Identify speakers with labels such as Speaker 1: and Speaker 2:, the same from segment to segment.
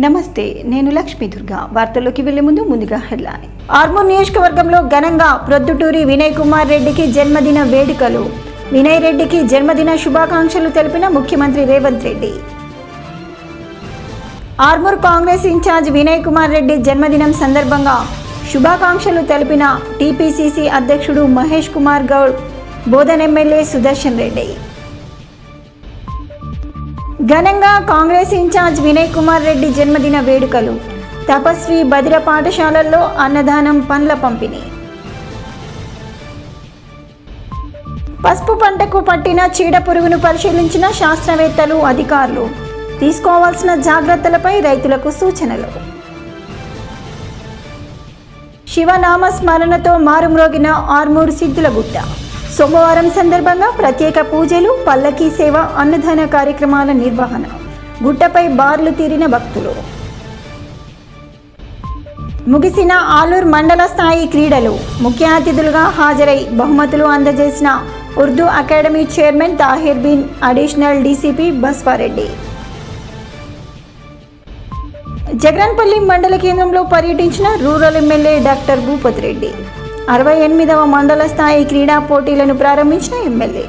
Speaker 1: నమస్తే, నేను లక్ష్మీ దుర్గా. వార్తల్లోకి వెళ్లే ముందుగా హెడ్లైన్. ఆర్మూర్ నియోజకవర్గంలో ఘనంగా ప్రొద్దుటూరి వినయ్ కుమార్ రెడ్డికి జన్మదిన వేడుకలు. వినయ్ రెడ్డికి జన్మదిన శుభాకాంక్షలు తెలిపిన ముఖ్యమంత్రి రేవంత్ రెడ్డి. ఆర్మూర్ కాంగ్రెస్ ఇన్ఛార్జ్ వినయ్ కుమార్ రెడ్డి జన్మదినం సందర్భంగా శుభాకాంక్షలు తెలిపిన టీపీసీసీ అధ్యక్షుడు మహేష్ కుమార్ గౌడ్, బోధన్ ఎమ్మెల్యే సుదర్శన్ రెడ్డి. ఘనంగా కాంగ్రెస్ ఇన్ఛార్జ్ వినయ్ కుమార్ రెడ్డి జన్మదిన వేడుకలు. తపస్వి బదిర పాఠశాలల్లో అన్నదానం, పండ్ల పంపిణీ. పసుపు పంటకు పట్టిన చీడ పురుగును పరిశీలించిన శాస్త్రవేత్తలు, అధికారులు. తీసుకోవాల్సిన జాగ్రత్తలపై రైతులకు సూచనలు. శివనామ స్మరణతో మారుమ్రోగిన ఆర్మూర్ సిద్ధులగుట్ట. సోమవారం సందర్భంగా ప్రత్యేక పూజలు, పల్లకీ సేవ, అన్నదాన కార్యక్రమాల నిర్వహణ. గుట్టపై బార్లు తీరిన భక్తులు. ముగిసిన ఆలూర్ మండల స్థాయి క్రీడలు. ముఖ్య అతిథులుగా హాజరై బహుమతులు అందజేసిన Urdu academy chairman Tahir Bin, additional DCP Baswareddy. Jaganpalli మండల కేంద్రంలో పర్యటించిన rural MLA doctor Bhupathi Reddy. 68వ మండల స్థాయి క్రీడా పోటీలను ప్రారంభించిన ఎమ్మెల్యే.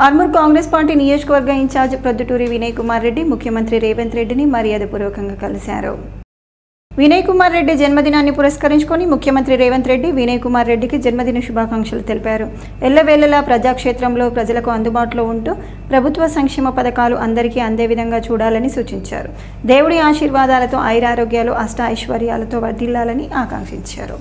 Speaker 1: ఆర్మూర్ కాంగ్రెస్ పార్టీ నియోజకవర్గ ఇన్ఛార్జ్ ప్రొద్దుటూరి వినయ్ కుమార్ రెడ్డి ముఖ్యమంత్రి రేవంత్ రెడ్డిని మర్యాదపూర్వకంగా కలిశారు. వినయ్ కుమార్ రెడ్డి జన్మదినాన్ని పురస్కరించుకొని ముఖ్యమంత్రి రేవంత్ రెడ్డి వినయ్ కుమార్ రెడ్డికి జన్మదిన శుభాకాంక్షలు తెలిపారు. ఎల్లవేళలా ప్రజాక్షేత్రంలో ప్రజలకు అందుబాటులో ఉంటూ ప్రభుత్వ సంక్షేమ పథకాలు అందరికీ అందే విధంగా చూడాలని సూచించారు. దేవుడి ఆశీర్వాదాలతో ఐరారోగ్యాలు, అష్ట ఐశ్వర్యాలతో వర్ధిల్లాలని ఆకాంక్షించారు.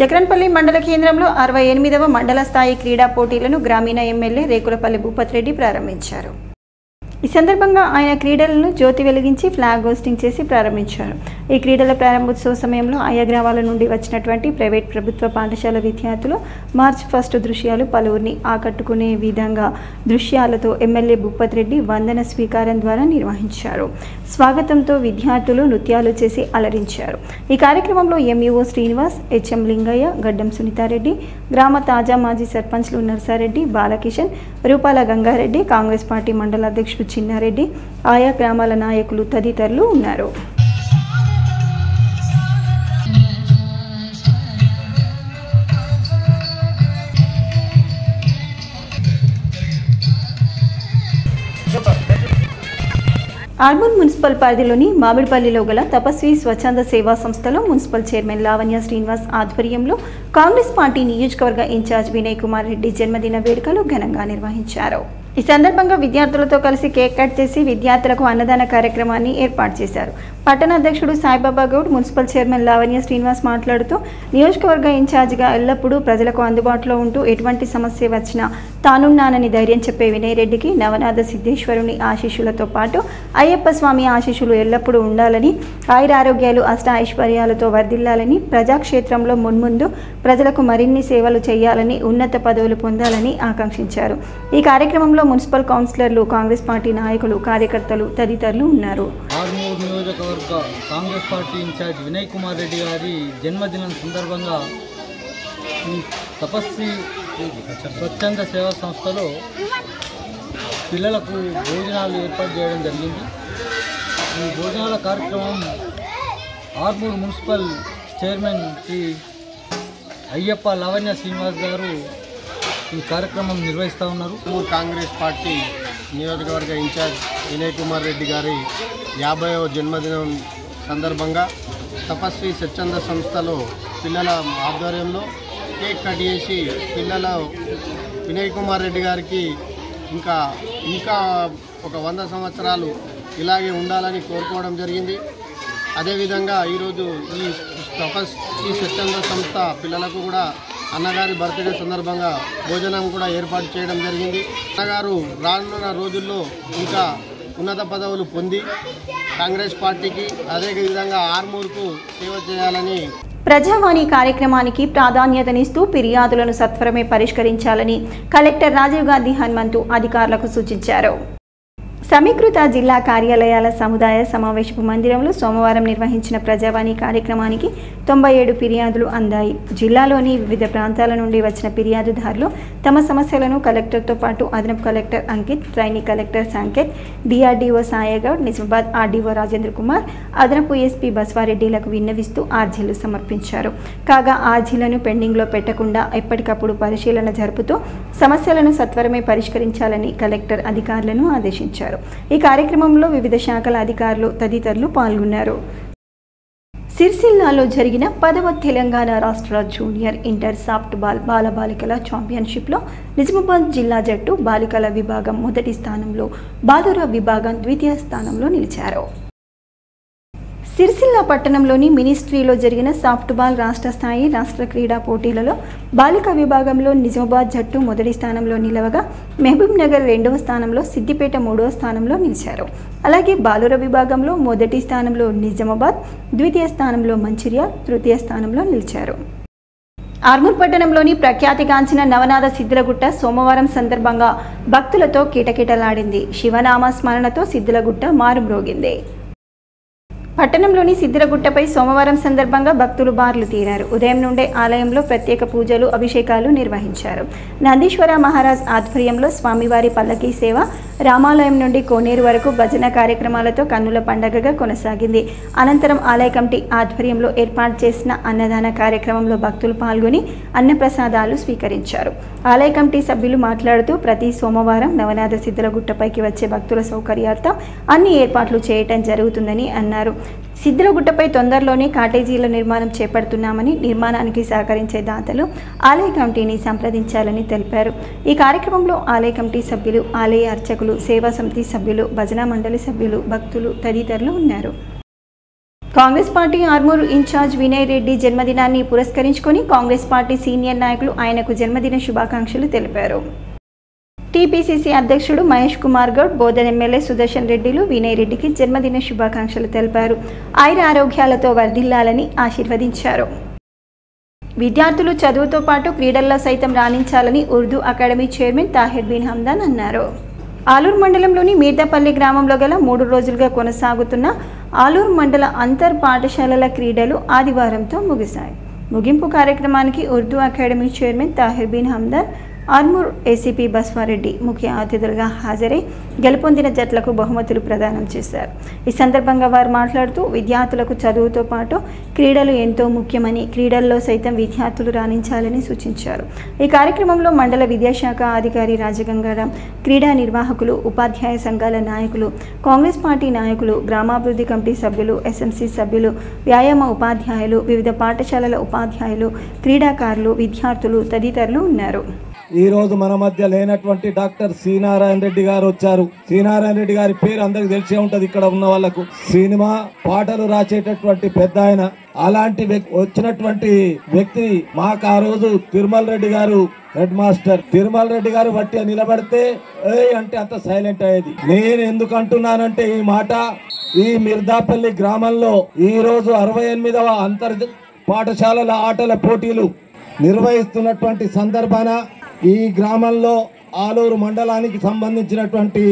Speaker 1: జగన్పల్లి మండల కేంద్రంలో 68వ మండల స్థాయి క్రీడా పోటీలను గ్రామీణ ఎమ్మెల్యే రేకులపల్లి భూపతి రెడ్డి ప్రారంభించారు. ఈ సందర్భంగా ఆయన క్రీడలను జ్యోతి వెలిగించి ఫ్లాగ్ హోస్టింగ్ చేసి ప్రారంభించారు. ఈ క్రీడల ప్రారంభోత్సవ సమయంలో ఆయా గ్రామాల నుండి వచ్చినటువంటి ప్రైవేట్, ప్రభుత్వ పాఠశాల విద్యార్థులు మార్చ్ 1 దృశ్యాలు పలువురిని ఆకట్టుకునే విధంగా దృశ్యాలతో ఎమ్మెల్యే భూపతి రెడ్డి వందన స్వీకారం ద్వారా నిర్వహించారు. స్వాగతంతో విద్యార్థులు నృత్యాలు చేసి అలరించారు. ఈ కార్యక్రమంలో ఎంఈఓ శ్రీనివాస్, హెచ్ఎం లింగయ్య, గడ్డం సునీతారెడ్డి, గ్రామ తాజా మాజీ సర్పంచ్లు నర్సారెడ్డి, బాలకిషన్, రూపాల గంగారెడ్డి, కాంగ్రెస్ పార్టీ మండల అధ్యక్షుడు చిన్నారెడ్డి, ఆయా గ్రామాల నాయకులు తదితరులు ఉన్నారు. ఆర్మూర్ మున్సిపల్ పరిధిలోని మామిడిపల్లిలో గల తపస్వి స్వచ్ఛంద సేవా సంస్థలో మున్సిపల్ చైర్మన్ లావణ్య శ్రీనివాస్ ఆధ్వర్యంలో కాంగ్రెస్ పార్టీ నియోజకవర్గ ఇన్ఛార్జ్ వినయ్ కుమార్ రెడ్డి జన్మదిన వేడుకలు ఘనంగా నిర్వహించారు. ఈ సందర్భంగా విద్యార్థులతో కలిసి కేక్ కట్ చేసి విద్యార్థులకు అన్నదాన కార్యక్రమాన్ని ఏర్పాటు చేశారు. పట్టణ అధ్యక్షుడు సాయిబాబా గౌడ్, మున్సిపల్ చైర్మన్ లావణ్య శ్రీనివాస్ మాట్లాడుతూ నియోజకవర్గ ఇన్ఛార్జిగా ఎల్లప్పుడూ ప్రజలకు అందుబాటులో ఉంటూ ఎటువంటి సమస్య వచ్చినా తానున్నానని ధైర్యం చెప్పే వినయ్ రెడ్డికి నవనాథ సిద్ధేశ్వరుని ఆశీస్సులతో పాటు అయ్యప్ప స్వామి ఆశీస్సులు ఎల్లప్పుడూ ఉండాలని, ఆయురారోగ్యాలు, అష్ట ఐశ్వర్యాలతో వర్ధిల్లాలని, ప్రజాక్షేత్రంలో మున్ముందు ప్రజలకు మరిన్ని సేవలు చేయాలని, ఉన్నత పదవులు పొందాలని ఆకాంక్షించారు. ఈ కార్యక్రమంలో మున్సిపల్ కౌన్సిలర్లు, కాంగ్రెస్ పార్టీ నాయకులు, కార్యకర్తలు తదితరులు ఉన్నారు.
Speaker 2: ఆర్మూర్ నియోజకవర్గ కాంగ్రెస్ పార్టీ ఇన్ఛార్జ్ వినయ్ కుమార్ రెడ్డి గారి జన్మదినం సందర్భంగా ఈ తపస్వి స్వచ్ఛంద సేవా సంస్థలో పిల్లలకు భోజనాలు ఏర్పాటు చేయడం జరిగింది. ఈ భోజనాల కార్యక్రమం ఆర్మూర్ మున్సిపల్ చైర్మన్ శ్రీ అయ్యప్ప లావణ్య శ్రీనివాస్ గారు ఈ కార్యక్రమం నిర్వహిస్తూ ఉన్నారు.
Speaker 3: కాంగ్రెస్ పార్టీ నియోజకవర్గ ఇన్ఛార్జ్ వినయ్ కుమార్ రెడ్డి గారి 50వ జన్మదినం సందర్భంగా తపస్వి స్వచ్ఛంద సంస్థలో పిల్లల ఆధ్వర్యంలో కేక్ కట్ చేసి పిల్లల వినయ్ కుమార్ రెడ్డి గారికి ఇంకా ఒక 100 సంవత్సరాలు ఇలాగే ఉండాలని కోరుకోవడం జరిగింది. అదేవిధంగా ఈరోజు ఈ తపస్వి స్వచ్ఛంద సంస్థ పిల్లలకు కూడా అన్నగారి బర్త్డే సందర్భంగా భోజనం కూడా ఏర్పాటు చేయడం జరిగింది. అన్నగారు రానున్న రోజుల్లో ఇంకా ఉన్నత పదవులు పొంది కాంగ్రెస్ పార్టీకి అదేవిధంగా ఆర్మూర్కు సేవ చేయాలని.
Speaker 1: ప్రజావాణి కార్యక్రమానికి ప్రాధాన్యతనిస్తూ ఫిర్యాదులను సత్వరమే పరిష్కరించాలని కలెక్టర్ రాజీవ్ గాంధీ హనుమంతు అధికారులకు సూచించారు. సమీకృత జిల్లా కార్యాలయాల సముదాయ సమావేశపు మందిరంలో సోమవారం నిర్వహించిన ప్రజావాణి కార్యక్రమానికి 97 ఫిర్యాదులు అందాయి. జిల్లాలోని వివిధ ప్రాంతాల నుండి వచ్చిన ఫిర్యాదుదారులు తమ సమస్యలను కలెక్టర్తో పాటు అదనపు collector Ankit, trainee collector Sanket, DRDO Sayagoud, Nizamabad RDO Rajendra Kumar, అదనపు ఎస్పీ బస్వారెడ్డిలకు విన్నవిస్తూ ఆర్జీలు సమర్పించారు. కాగా ఆర్జీలను పెండింగ్లో పెట్టకుండా ఎప్పటికప్పుడు పరిశీలన జరుపుతూ సమస్యలను సత్వరమే పరిష్కరించాలని కలెక్టర్ అధికారులను ఆదేశించారు. ఈ కార్యక్రమంలో వివిధ శాఖల అధికారులు తదితరులు పాల్గొన్నారు. సిరిసిల్లాలో జరిగిన 10వ తెలంగాణ రాష్ట్ర జూనియర్ ఇంటర్ సాఫ్ట్బాల్ బాలబాలికల ఛాంపియన్షిప్లో నిజామాబాద్ జిల్లా జట్టు బాలికల విభాగం మొదటి స్థానంలో, బాలుర విభాగం ద్వితీయ స్థానంలో నిలిచారు. సిరిసిల్ల పట్టణంలోని మినిస్ట్రీలో జరిగిన సాఫ్ట్బాల్ రాష్ట్ర స్థాయి రాష్ట్ర క్రీడా పోటీలలో బాలిక విభాగంలో నిజామాబాద్ జట్టు మొదటి స్థానంలో నిలవగా, మహబూబ్ నగర్ 2వ స్థానంలో, సిద్దిపేట 3వ స్థానంలో నిలిచారు. అలాగే బాలుర విభాగంలో మొదటి స్థానంలో నిజామాబాద్, ద్వితీయ స్థానంలో మంచిర్యాల, తృతీయ స్థానంలో నిలిచారు. ఆర్మూర్ పట్టణంలోని ప్రఖ్యాతిగాంచిన నవనాథ సిద్ధులగుట్ట సోమవారం సందర్భంగా భక్తులతో కిటకిటలాడింది. శివనామ స్మరణతో సిద్ధులగుట్ట మారుమ్రోగింది. పట్టణంలోని సిద్ధిరగుట్టపై సోమవారం సందర్భంగా భక్తులు బార్లు తీరారు. ఉదయం నుండే ఆలయంలో ప్రత్యేక పూజలు, అభిషేకాలు నిర్వహించారు. నందీశ్వర మహారాజ్ ఆధ్వర్యంలో స్వామివారి పల్లకీ సేవ, రామాలయం నుండి కోనేరు వరకు భజన కార్యక్రమాలతో కన్నుల పండగగా కొనసాగింది. అనంతరం ఆలయ కమిటీ ఆధ్వర్యంలో ఏర్పాటు చేసిన అన్నదాన కార్యక్రమంలో భక్తులు పాల్గొని అన్నప్రసాదాలు స్వీకరించారు. ఆలయ కమిటీ సభ్యులు మాట్లాడుతూ ప్రతి సోమవారం నవనాథ సిద్ధులగుట్టపైకి వచ్చే భక్తుల సౌకర్యార్థం అన్ని ఏర్పాట్లు చేయటం జరుగుతుందని అన్నారు. సిద్ధులగుట్టపై తొందరలోనే కాటేజీల నిర్మాణం చేపడుతున్నామని, నిర్మాణానికి సహకరించే దాతలు ఆలయ కమిటీని సంప్రదించాలని తెలిపారు. ఈ కార్యక్రమంలో ఆలయ కమిటీ సభ్యులు, ఆలయ అర్చకులు, సేవా సమితి సభ్యులు, భజన మండలి సభ్యులు, భక్తులు తదితరులు ఉన్నారు. కాంగ్రెస్ పార్టీ ఆర్మూర్ ఇన్ఛార్జ్ వినయ్ రెడ్డి జన్మదినాన్ని పురస్కరించుకొని కాంగ్రెస్ పార్టీ సీనియర్ నాయకులు ఆయనకు జన్మదిన శుభాకాంక్షలు తెలిపారు. టీపీసీసీ అధ్యక్షుడు మహేష్ కుమార్ గౌడ్, బోధన్ ఎమ్మెల్యే సుదర్శన్ రెడ్డిలు వినయ్ రెడ్డికి జన్మదిన శుభాకాంక్షలు తెలిపారు. ఆయుర ఆరోగ్యాలతో వర్ధిల్లాలని ఆశీర్వదించారు. విద్యార్థులు చదువుతో పాటు క్రీడల్లో సైతం రాణించాలని ఉర్దూ అకాడమీ చైర్మన్ తాహిర్ బిన్ హమ్దాన్ అన్నారు. ఆలూరు మండలంలోని మీర్దాపల్లి గ్రామంలో గల 3 రోజులుగా కొనసాగుతున్న ఆలూరు మండల అంతర్ పాఠశాలల క్రీడలు ఆదివారంతో ముగిశాయి. ముగింపు కార్యక్రమానికి Urdu academy chairman Tahir Bin Hamdan, Armoor ACP Baswareddy ముఖ్య అతిథులుగా హాజరై గెలుపొందిన జట్లకు బహుమతులు ప్రదానం చేశారు. ఈ సందర్భంగా వారు మాట్లాడుతూ విద్యార్థులకు చదువుతో పాటు క్రీడలు ఎంతో ముఖ్యమని, క్రీడల్లో సైతం విద్యార్థులు రాణించాలని సూచించారు. ఈ కార్యక్రమంలో మండల విద్యాశాఖ అధికారి రాజగంగారాం, క్రీడా నిర్వాహకులు, ఉపాధ్యాయ సంఘాల నాయకులు, కాంగ్రెస్ పార్టీ నాయకులు, గ్రామాభివృద్ధి కమిటీ సభ్యులు, ఎస్ఎంసీ సభ్యులు, వ్యాయామ ఉపాధ్యాయులు, వివిధ పాఠశాలల ఉపాధ్యాయులు, క్రీడాకారులు, విద్యార్థులు తదితరులు ఉన్నారు.
Speaker 4: ఈ రోజు మన మధ్య లేనటువంటి డాక్టర్ శ్రీనారాయణ రెడ్డి గారు వచ్చారు. శ్రీనారాయణ రెడ్డి గారి పేరు అందరికి తెలిసే ఉంటది ఇక్కడ ఉన్న వాళ్ళకు. సినిమా పాటలు రాసేటటువంటి పెద్ద ఆయన. అలాంటి వచ్చినటువంటి వ్యక్తి మాకు ఆ రోజు తిరుమల రెడ్డి గారు హెడ్ మాస్టర్. తిరుమల రెడ్డి గారు బట్టి నిలబడితే అంటే అంత సైలెంట్ అయ్యేది. నేను ఎందుకు అంటున్నానంటే ఈ మాట, ఈ మిర్దాపల్లి గ్రామంలో ఈ రోజు 68వ అంతర్ పాఠశాలల ఆటల పోటీలు నిర్వహిస్తున్నటువంటి సందర్భాన ఈ గ్రామంలో ఆలూరు మండలానికి సంబంధించినటువంటి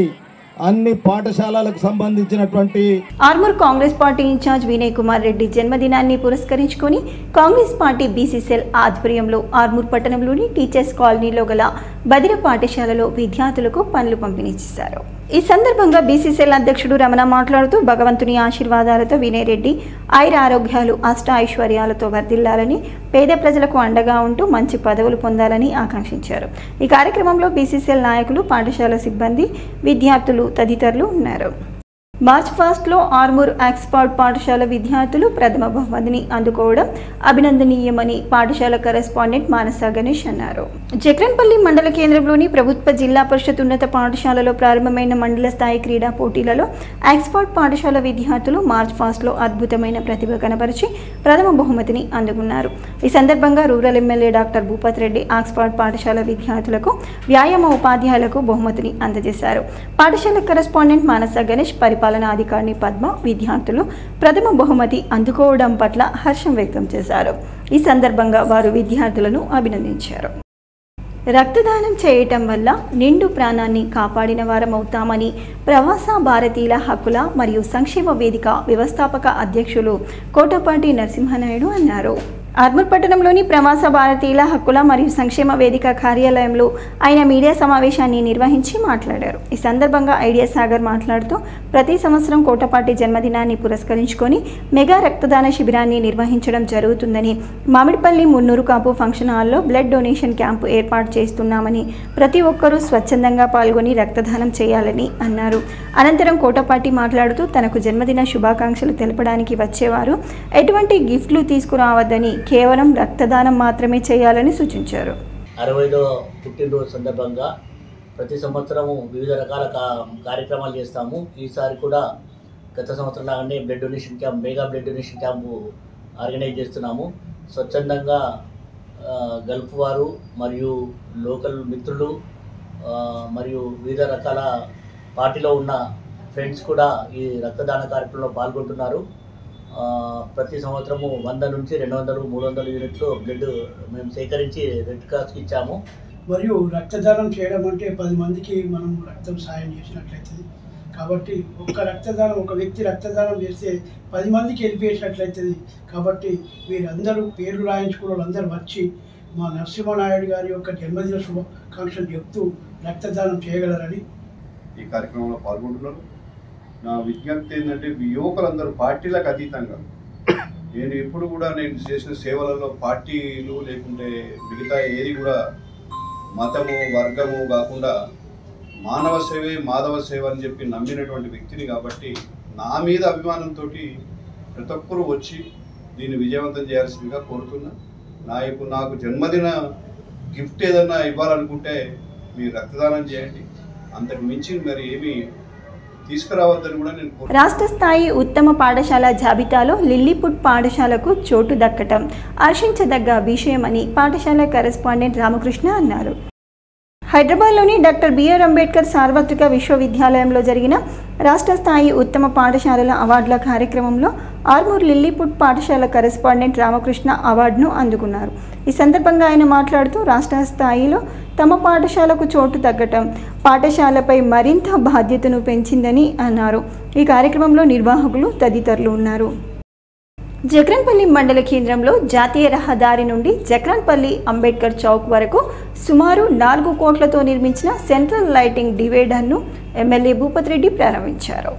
Speaker 4: అన్ని పాఠశాలలకు సంబంధించినటువంటి
Speaker 1: ఆర్మూర్ కాంగ్రెస్ పార్టీ ఇన్ఛార్జ్ వినయ్ కుమార్ రెడ్డి జన్మదినాన్ని పురస్కరించుకొని కాంగ్రెస్ పార్టీ బీసీసీఎల్ ఆధ్వర్యంలో ఆర్మూర్ పట్టణంలోని టీచర్స్ కాలనీలో గల బదిర పాఠశాలలో విద్యార్థులకు పనులు పంపిణీ చేశారు. ఈ సందర్భంగా బీసీసీఎల్ అధ్యక్షుడు రమణ మాట్లాడుతూ భగవంతుని ఆశీర్వాదాలతో వినయ్ రెడ్డి ఆయుర ఆరోగ్యాలు, అష్ట ఐశ్వర్యాలతో వర్ధిల్లాలని, పేద ప్రజలకు అండగా ఉంటూ మంచి పదవులు పొందాలని ఆకాంక్షించారు. ఈ కార్యక్రమంలో బీసీసీఎల్ నాయకులు, పాఠశాల సిబ్బంది, విద్యార్థులు తదితరులు ఉన్నారు. మార్చ్ ఫస్ట్లో ఆర్మూర్ ఎక్స్పర్ట్ పాఠశాల విద్యార్థులు ప్రథమ బహుమతిని అందుకోవడం అభినందనీయమని పాఠశాల కరెస్పాండెంట్ మానస గణేష్ అన్నారు. జక్రన్పల్లి మండల కేంద్రంలోని ప్రభుత్వ జిల్లా పరిషత్ ఉన్నత పాఠశాలలో ప్రారంభమైన మండల స్థాయి క్రీడా పోటీలలో ఎక్స్పర్ట్ పాఠశాల విద్యార్థులు మార్చ్ ఫస్ట్లో అద్భుతమైన ప్రతిభ కనబరిచి ప్రథమ బహుమతిని అందుకున్నారు. ఈ సందర్భంగా rural MLA doctor Bhupath Reddy Oxford పాఠశాల విద్యార్థులకు, వ్యాయామ ఉపాధ్యాయులకు బహుమతిని అందజేశారు. పాఠశాల కరెస్పాండెంట్ మానస గణేష్, పరిపాలనాధికారిని పద్మ విద్యార్థులు ప్రథమ బహుమతి అందుకోవడం పట్ల హర్షం వ్యక్తం చేశారు. ఈ సందర్భంగా వారు విద్యార్థులను అభినందించారు. రక్తదానం చేయటం వల్ల నిండు ప్రాణాన్ని కాపాడిన వారమవుతామని ప్రవాస భారతీయుల హక్కుల మరియు సంక్షేమ వేదిక వ్యవస్థాపక అధ్యక్షులు కోటపాటి నరసింహనాయుడు అన్నారు. ఆర్మూర్ పట్టణంలోని ప్రవాస భారతీయుల హక్కుల మరియు సంక్షేమ వేదిక కార్యాలయంలో ఆయన మీడియా సమావేశాన్ని నిర్వహించి మాట్లాడారు. ఈ సందర్భంగా ఐడియా సాగర్ మాట్లాడుతూ ప్రతి సంవత్సరం కోటపాటి జన్మదినాన్ని పురస్కరించుకొని మెగా రక్తదాన శిబిరాన్ని నిర్వహించడం జరుగుతుందని, మామిడిపల్లి మున్నూరు కాపు ఫంక్షన్ హాల్లో బ్లడ్ డొనేషన్ క్యాంపు ఏర్పాటు చేస్తున్నామని, ప్రతి ఒక్కరూ స్వచ్ఛందంగా పాల్గొని రక్తదానం చేయాలని అన్నారు. అనంతరం కోటపాటి మాట్లాడుతూ తనకు జన్మదిన శుభాకాంక్షలు తెలపడానికి వచ్చేవారు ఎటువంటి గిఫ్ట్లు తీసుకురావద్దని, కేవలం రక్తదానం మాత్రమే చేయాలని సూచించారు.
Speaker 5: 65వ పుట్టినరోజు సందర్భంగా ప్రతి సంవత్సరము వివిధ రకాల కార్యక్రమాలు చేస్తాము. ఈసారి కూడా గత సంవత్సరం లాగానే blood donation camp, mega blood donation camp organise చేస్తున్నాము. స్వచ్ఛందంగా గల్ఫ్ వారు మరియు లోకల్ మిత్రులు మరియు వివిధ రకాల పార్టీలో ఉన్న ఫ్రెండ్స్ కూడా ఈ రక్తదాన కార్యక్రమంలో పాల్గొంటున్నారు. ప్రతి సంవత్సరము 100 నుంచి 200, 300 యూనిట్లు బ్లడ్ మేము సేకరించి రెడ్ క్రాస్కి ఇచ్చాము.
Speaker 6: మరియు రక్తదానం చేయడం అంటే 10 మందికి మనం రక్తం సాయం చేసినట్లయితుంది. కాబట్టి ఒక వ్యక్తి రక్తదానం చేస్తే 10 మందికి హెల్ప్ చేసినట్లయితుంది. కాబట్టి వీరందరూ పేర్లు రాయించుకున్న వాళ్ళందరూ వచ్చి మా నరసింహనాయుడు గారి యొక్క జన్మదిన శుభాకాంక్షలు చెప్తూ రక్తదానం చేయగలరని
Speaker 7: ఈ కార్యక్రమంలో పాల్గొంటున్నారు. నా విజ్ఞప్తి ఏంటంటే యువకులందరూ పార్టీలకు అతీతంగా, నేను ఎప్పుడు కూడా నేను చేసిన సేవలలో పార్టీలు లేకుంటే మిగతా ఏది కూడా మతము వర్గము కాకుండా మానవ సేవే మాధవ సేవ అని చెప్పి నమ్మినటువంటి వ్యక్తిని. కాబట్టి నా మీద అభిమానంతో ప్రతి ఒక్కరూ వచ్చి దీన్ని విజయవంతం చేయాల్సిందిగా కోరుతున్నా. నాకు జన్మదిన గిఫ్ట్ ఏదన్నా ఇవ్వాలనుకుంటే మీరు రక్తదానం చేయండి, అంతకు మించి మరి ఏమీ తీసుకురావద్దని కూడా నేను.
Speaker 1: రాష్ట్ర స్థాయి ఉత్తమ పాఠశాల జాబితాలో లిల్లీపుట్ పాఠశాలకు చోటు దక్కటం హర్షించదగ్గ విషయమని పాఠశాల కరెస్పాండెంట్ రామకృష్ణ అన్నారు. హైదరాబాద్లోని డాక్టర్ బిఆర్ అంబేద్కర్ సార్వత్రిక విశ్వవిద్యాలయంలో జరిగిన రాష్ట్ర స్థాయి ఉత్తమ పాఠశాలల అవార్డుల కార్యక్రమంలో ఆర్మూర్ లిల్లీపుట్ పాఠశాల కరెస్పాండెంట్ రామకృష్ణ అవార్డును అందుకున్నారు. ఈ సందర్భంగా ఆయన మాట్లాడుతూ రాష్ట్ర స్థాయిలో తమ పాఠశాలకు చోటు తగ్గటం పాఠశాలపై మరింత బాధ్యతను పెంచిందని అన్నారు. ఈ కార్యక్రమంలో నిర్వాహకులు తదితరులు ఉన్నారు. జక్రన్పల్లి మండల కేంద్రంలో జాతీయ రహదారి నుండి జక్రన్పల్లి అంబేద్కర్ చౌక్ వరకు సుమారు 4 కోట్లతో నిర్మించిన సెంట్రల్ లైటింగ్ డివైడర్ను ఎమ్మెల్యే భూపతి రెడ్డి ప్రారంభించారు.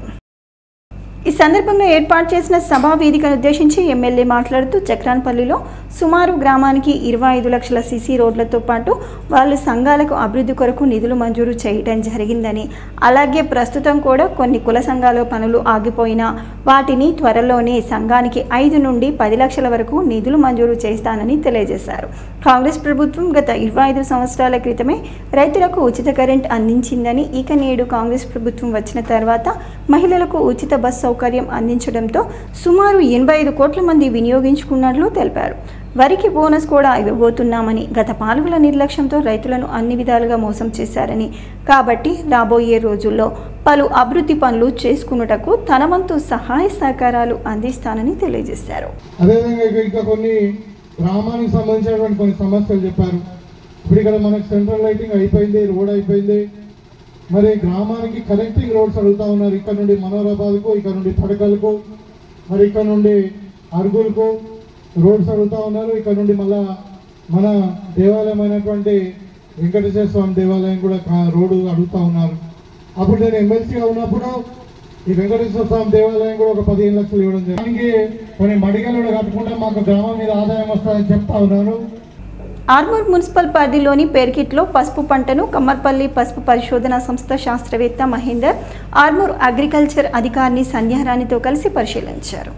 Speaker 1: ఈ సందర్భంగా ఏర్పాటు చేసిన సభా వేదికను ఉద్దేశించి ఎమ్మెల్యే మాట్లాడుతూ జక్రాన్పల్లిలో సుమారు గ్రామానికి 25 లక్షల సీసీ రోడ్లతో పాటు వాళ్ళు సంఘాలకు అభివృద్ధి కొరకు నిధులు మంజూరు చేయడం జరిగిందని, అలాగే ప్రస్తుతం కూడా కొన్ని కుల సంఘాల పనులు ఆగిపోయినా వాటిని త్వరలోనే సంఘానికి 5 నుండి 10 లక్షల వరకు నిధులు మంజూరు చేస్తానని తెలియజేశారు. కాంగ్రెస్ ప్రభుత్వం గత 25 సంవత్సరాల క్రితమే రైతులకు ఉచిత కరెంట్ అందించిందని, ఇక నేడు కాంగ్రెస్ ప్రభుత్వం వచ్చిన తర్వాత మహిళలకు ఉచిత బస్ సౌకర్యం అందించడంతో సుమారు 85 కోట్ల మంది వినియోగించుకున్నట్లు తెలిపారు. వరికి బోనస్ కూడా ఇవ్వబోతున్నామని, గత పాలకుల నిర్లక్ష్యంతో రైతులను అన్ని విధాలుగా మోసం చేశారని, కాబట్టి రాబోయే రోజుల్లో పలు అభివృద్ధి పనులు చేసుకున్నటకు తన వంతు సహాయ సహకారాలు అందిస్తానని తెలియజేశారు.
Speaker 8: అదేవిధంగా ఇంకా కొన్ని గ్రామానికి సంబంధించినటువంటి కొన్ని సమస్యలు చెప్పారు. ఇప్పుడు ఇక్కడ మనకు సెంట్రల్ లైటింగ్ అయిపోయింది, రోడ్ అయిపోయింది, మరి గ్రామానికి కనెక్టింగ్ రోడ్స్ అడుగుతా ఉన్నారు. ఇక్కడ నుండి మనోరాబాద్కు, ఇక్కడ నుండి పడకలకు, మరి ఇక్కడ నుండి అరుగులకు రోడ్స్ అడుగుతా ఉన్నారు. ఇక్కడ నుండి మళ్ళా మన దేవాలయం అయినటువంటి వెంకటేశ్వర స్వామి దేవాలయం కూడా రోడ్డు అడుగుతా ఉన్నారు. అప్పుడు నేను ఎమ్మెల్సీగా ఉన్నప్పుడు ఈ వెంకటేశ్వర స్వామి దేవాలయం కూడా ఒక 15 లక్షలు ఇవ్వడం జరిగింది. కొన్ని మడిగలు కూడా కట్టుకుంటే మాకు గ్రామం మీద ఆదాయం వస్తుందని చెప్తా ఉన్నాను.
Speaker 1: ఆర్మూర్ మున్సిపల్ పరిధిలోని పెర్కిట్లో పసుపు పంటను కమ్మర్పల్లి పసుపు పరిశోధనా సంస్థ శాస్త్రవేత్త మహేందర్, ఆర్మూర్ అగ్రికల్చర్ అధికారిని సంధ్యారాణితో కలిసి పరిశీలించారు.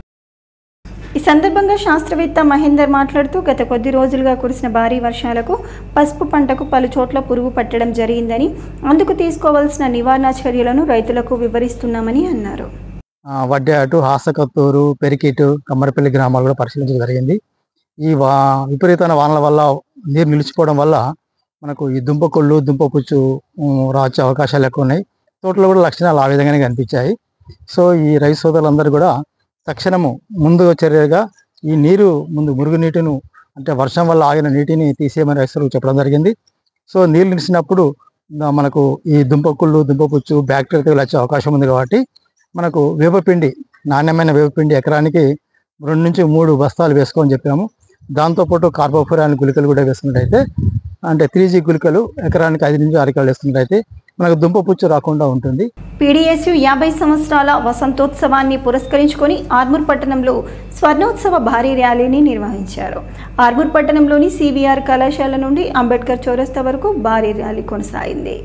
Speaker 1: ఈ సందర్భంగా శాస్త్రవేత్త మహేందర్ మాట్లాడుతూ గత కొద్ది రోజులుగా కురిసిన భారీ వర్షాలకు పసుపు పంటకు పలు చోట్ల పురుగు పట్టడం జరిగిందని, అందుకు తీసుకోవాల్సిన నివారణ చర్యలను రైతులకు వివరిస్తున్నామని అన్నారు.
Speaker 9: వడ్డాటు, హాసకత్తూరు, పెరికిటు, కమ్మరపల్లి గ్రామాలు కూడా పరిశీలించడం జరిగింది. ఈ విపరీతమైన వానల వల్ల నీరు నిలిచిపోవడం వల్ల మనకు ఈ దుంపకొళ్ళు, దుంపపుచ్చు రాచే అవకాశాలు ఎక్కువ ఉన్నాయి. తోటలో కూడా లక్షణాలు ఆ విధంగానే కనిపించాయి. సో ఈ రైతు సోదరులందరూ కూడా తక్షణము ముందు చర్యగా ఈ నీరు మురుగునీటిని, అంటే వర్షం వల్ల ఆగిన నీటిని తీసేయమని రైతులకు చెప్పడం జరిగింది. సో నీళ్ళు నిలిచినప్పుడు మనకు ఈ దుంపకుళ్ళు దుంపపుచ్చు బ్యాక్టీరియా తెగులు వచ్చే అవకాశం ఉంది. కాబట్టి మనకు వేపపిండి, నాణ్యమైన వేపపిండి ఎకరానికి 2 నుంచి 3 బస్తాలు వేసుకోమని చెప్పాము. దాంతోపాటు కార్బోఫురాన్ గుళికలు కూడా వేసుకున్నట్టయితే, అంటే 3G గుళికలు ఎకరానికి 5 నుంచి 6 కిలోలు వేసుకున్నట్టయితే మనకు దుంపపుచ్చు రాకుండా ఉంటుంది.
Speaker 1: పీడీఎస్యు 50 సంవత్సరాల వసంతోత్సవాన్ని పురస్కరించుకొని ఆర్మూర్ పట్టణంలో స్వర్ణోత్సవ భారీ ర్యాలీని నిర్వహించారు. ఆర్మూర్ పట్టణంలోని CVR కళాశాల నుండి అంబేద్కర్ చౌరస్తా వరకు భారీ ర్యాలీ కొనసాగింది.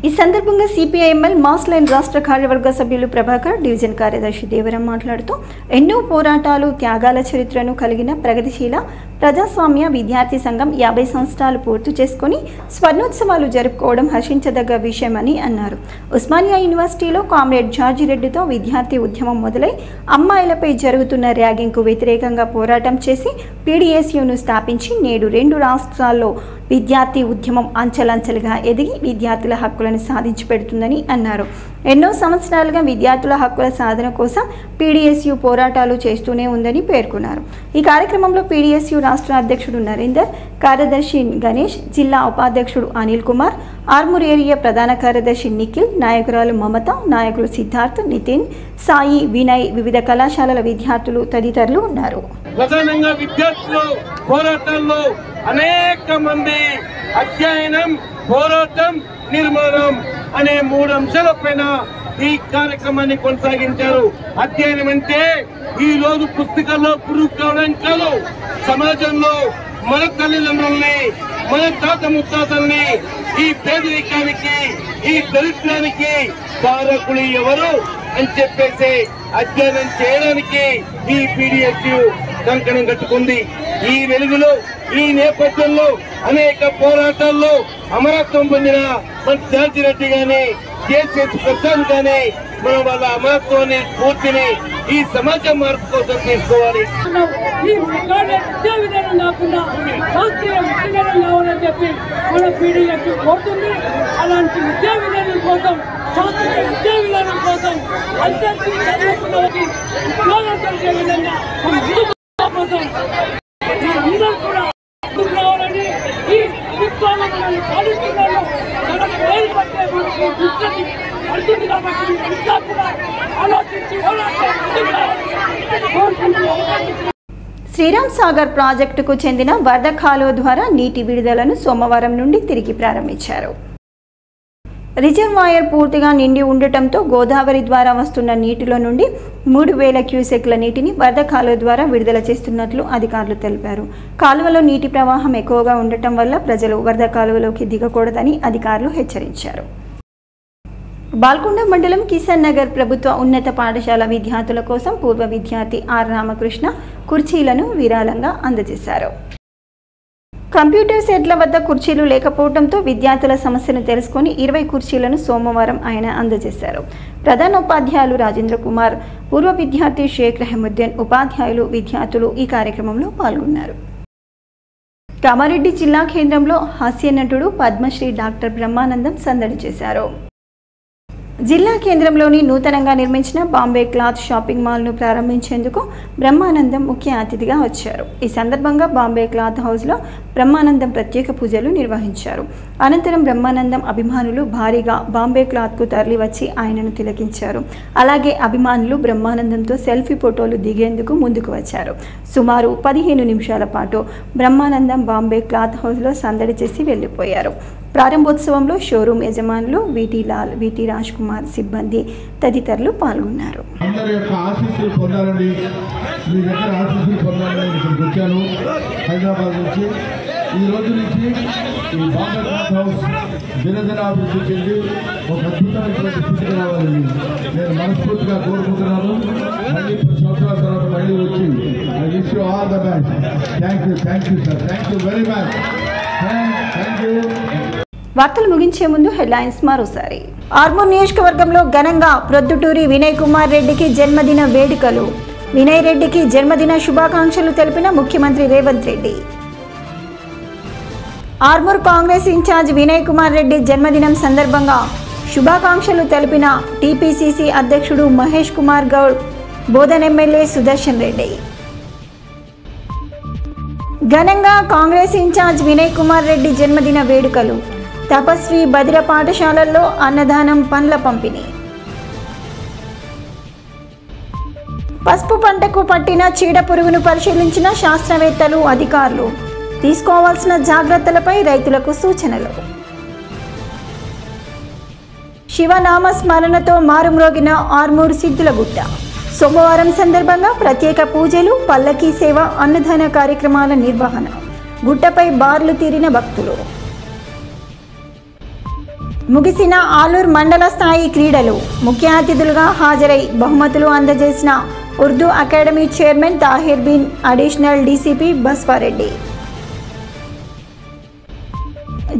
Speaker 1: ఈ సందర్భంగా CPIML మాస్ లైన్ రాష్ట్ర కార్యవర్గ సభ్యులు ప్రభాకర్, డివిజన్ కార్యదర్శి దేవరం మాట్లాడుతూ ఎన్నో పోరాటాలు, త్యాగాల చరిత్రను కలిగిన ప్రగతిశీల ప్రజాస్వామ్య విద్యార్థి సంఘం 50 సంవత్సరాలు పూర్తి చేసుకుని స్వర్ణోత్సవాలు జరుపుకోవడం హర్షించదగ్గ విషయమని అన్నారు. ఉస్మానియా యూనివర్సిటీలో కామ్రేడ్ జార్జి రెడ్డితో విద్యార్థి ఉద్యమం మొదలై అమ్మాయిలపై జరుగుతున్న ర్యాగింగ్కు వ్యతిరేకంగా పోరాటం చేసి పీడీఎస్యూను స్థాపించి నేడు 2 రాష్ట్రాల్లో విద్యార్థి ఉద్యమం అంచెలంచెలుగా ఎదిగి విద్యార్థుల హక్కులను సాధించి పెడుతుందని అన్నారు. ఎన్నో సంవత్సరాలుగా విద్యార్థుల హక్కుల సాధన కోసం పీడీఎస్యు పోరాటాలు చేస్తూనే ఉందని పేర్కొన్నారు. ఈ కార్యక్రమంలో పీడీఎస్యు రాష్ట్ర అధ్యక్షుడు నరేందర్, కార్యదర్శి గణేష్, జిల్లా ఉపాధ్యక్షుడు అనిల్ కుమార్, ఆర్మూర్ ఏరియా ప్రధాన కార్యదర్శి నిఖిల్, నాయకురాలు మమత, నాయకులు సిద్ధార్థ్, నితిన్, సాయి, వినయ్, వివిధ కళాశాలల విద్యార్థులు తదితరులు ఉన్నారు.
Speaker 10: ప్రధానంగా విద్యార్థులు పోరాటాల్లో అనేక మంది అధ్యయనం, పోరాటం, నిర్మాణం అనే 3 అంశాలపైన ఈ కార్యక్రమాన్ని కొనసాగించారు. అధ్యయనం అంటే ఈ రోజు పుస్తకాల్లో పురుగు కావడం కాదు, సమాజంలో మన తల్లిదండ్రుల్ని, మన తాత ముత్తాతల్ని ఈ పేదరికానికి, ఈ దరిద్రానికి కారకులు ఎవరు అని చెప్పేసి అధ్యయనం చేయడానికి ఈ పీడీఎస్యు కంకణం కట్టుకుంది. ఈ వెలుగులో, ఈ నేపథ్యంలో అనేక పోరాటాల్లో అమరత్వం పొందిన మన జార్జి రెడ్డి గాని, జేసీఎస్ ప్రసాద్ గాని మనం వాళ్ళ అమరత్వాన్ని, స్ఫూర్తిని ఈ సమాజ మార్పు కోసం తీసుకోవాలి.
Speaker 11: ఈ విద్యా విధానం కాకుండా శాస్త్రీయ విద్యా విధానం కావాలని చెప్పి మన పీడీఎస్ కోరుతుంది. అలాంటి విద్యా విధానం కోసం, శాస్త్రీయ విద్యా విధానం కోసం అందరికీ చదువుకున్న వారికి ఉద్యోగం కలిగే విధంగా మన కోసం అందరూ కూడా రావాలని, ఈ ప్రభుత్వాలను పాలిస్తున్నారు మనకు వేలు పట్టే మనకు దుఃఖాన్ని పడుతుంది. కాబట్టి ఇంకా కూడా ఆలోచించి
Speaker 1: శ్రీరామ్ సాగర్ ప్రాజెక్టుకు చెందిన వరద కాలువ ద్వారా నీటి విడుదలను సోమవారం నుండి తిరిగి ప్రారంభించారు. రిజర్వాయర్ పూర్తిగా నిండి ఉండటంతో గోదావరి ద్వారా వస్తున్న నీటిలో నుండి 3000 క్యూసెక్ల నీటిని వరద కాలువ ద్వారా విడుదల చేస్తున్నట్లు అధికారులు తెలిపారు. కాలువలో నీటి ప్రవాహం ఎక్కువగా ఉండటం వల్ల ప్రజలు వరద కాలువలోకి దిగకూడదని అధికారులు హెచ్చరించారు. బాల్కొండ మండలం కిషన్ నగర్ ప్రభుత్వ ఉన్నత పాఠశాల విద్యార్థుల కోసం పూర్వ విద్యార్థి ఆర్ రామకృష్ణ కుర్చీలను విరాళంగా అందజేశారు. కంప్యూటర్ సెట్ల వద్ద కుర్చీలు లేకపోవడంతో విద్యార్థుల సమస్యను తెలుసుకొని 20 కుర్చీలను సోమవారం ఆయన అందజేశారు. ప్రధానోపాధ్యాయులు రాజేంద్ర కుమార్, పూర్వ విద్యార్థి షేక్ రెహముద్దీన్, ఉపాధ్యాయులు, విద్యార్థులు ఈ కార్యక్రమంలో పాల్గొన్నారు. కామారెడ్డి జిల్లా కేంద్రంలో హాస్య నటుడు పద్మశ్రీ డాక్టర్ బ్రహ్మానందం సందడి చేశారు. జిల్లా కేంద్రంలోని నూతనంగా నిర్మించిన బాంబే క్లాత్ షాపింగ్ మాల్ను ప్రారంభించేందుకు బ్రహ్మానందం ముఖ్య అతిథిగా వచ్చారు. ఈ సందర్భంగా బాంబే క్లాత్ హౌస్లో బ్రహ్మానందం ప్రత్యేక పూజలు నిర్వహించారు. అనంతరం బ్రహ్మానందం అభిమానులు భారీగా బాంబే క్లాత్కు తరలివచ్చి ఆయనను తిలకించారు. అలాగే అభిమానులు బ్రహ్మానందంతో సెల్ఫీ ఫోటోలు దిగేందుకు ముందుకు వచ్చారు. సుమారు 15 నిమిషాల పాటు బ్రహ్మానందం బాంబే క్లాత్ హౌస్లో సందడి చేసి వెళ్లిపోయారు. ప్రారంభోత్సవంలో షోరూమ్ యజమానులు వీటి లాల్, వీటి రాజ్ కుమార్, సిబ్బంది తదితరులు పాల్గొన్నారు.
Speaker 8: అందరి యొక్క ఆశీస్సులు పొందాలని, మీ దగ్గర ఆశీస్సులు పొందాలని ఇక్కడికి వచ్చాను హైదరాబాద్ నుంచి. ఈ రోజు నుంచి ఈ బాంబే క్లాత్ హౌస్ దినదినాభివృద్ధి చెంది ఒక అద్భుతమైనటువంటి స్థితికి రావాలని నేను మనస్ఫూర్తిగా కోరుకుంటున్నాను. మళ్ళీ 10 సంవత్సరాల తర్వాత మళ్ళీ వచ్చి I wish you all the best. Thank you sir, thank you very much, thank you.
Speaker 1: వార్తలు ముగించే ముందు హెడ్లైన్స్ మరోసారి. ఆర్మూర్ నియోజకవర్గంలో ఘనంగా ప్రొద్దుటూరి వినయ్ కుమార్ రెడ్డికి జన్మదిన వేడుకలు. వినయ్ రెడ్డికి జన్మదిన శుభాకాంక్షలు తెలిపిన ముఖ్యమంత్రి రేవంత్ రెడ్డి. ఆర్మూర్ కాంగ్రెస్ ఇన్ఛార్జ్ వినయ్ కుమార్ రెడ్డి జన్మదినం సందర్భంగా శుభాకాంక్షలు తెలిపిన టీపీసీసీ అధ్యక్షుడు మహేష్ కుమార్ గౌడ్, బోధన్ ఎమ్మెల్యే సుదర్శన్ రెడ్డి. ఘనంగా కాంగ్రెస్ ఇన్ఛార్జ్ వినయ్ కుమార్ రెడ్డి జన్మదిన వేడుకలు. తపస్వి బదిర పాఠశాలల్లో అన్నదానం పండ్ల పంపిణీ. పసుపు పంటకు పట్టిన చీడ పురుగును పరిశీలించిన శాస్త్రవేత్తలు, అధికారులు. తీసుకోవాల్సిన జాగ్రత్తలపై రైతులకు సూచనలు. శివనామ స్మరణతో మారుమ్రోగిన ఆర్మూరు సిద్ధులగుట్ట. సోమవారం సందర్భంగా ప్రత్యేక పూజలు, పల్లకీ సేవ, అన్నదాన కార్యక్రమాల నిర్వహణ. గుట్టపై బార్లు తీరిన భక్తులు. ముగిసిన ఆలూరు మండల స్థాయి క్రీడలు. ముఖ్య అతిథులుగా హాజరై బహుమతులు అందజేసిన Urdu academy chairman Tahir Bin, additional DCP Baswareddy.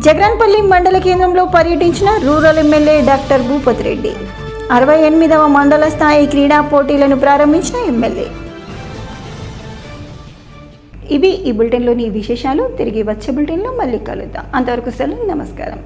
Speaker 1: Jaganpalli మండల కేంద్రంలో పర్యటించిన rural MLA doctor Bhupathi Reddy. 68వ మండల స్థాయి క్రీడా పోటీలను ప్రారంభించిన ఎమ్మెల్యే. ఇవి ఈ బులెటిన్లోని విశేషాలు. తిరిగి వచ్చే బులెటిన్లో మళ్ళీ కలుద్దాం. అంతవరకు సెలవు. నమస్కారం.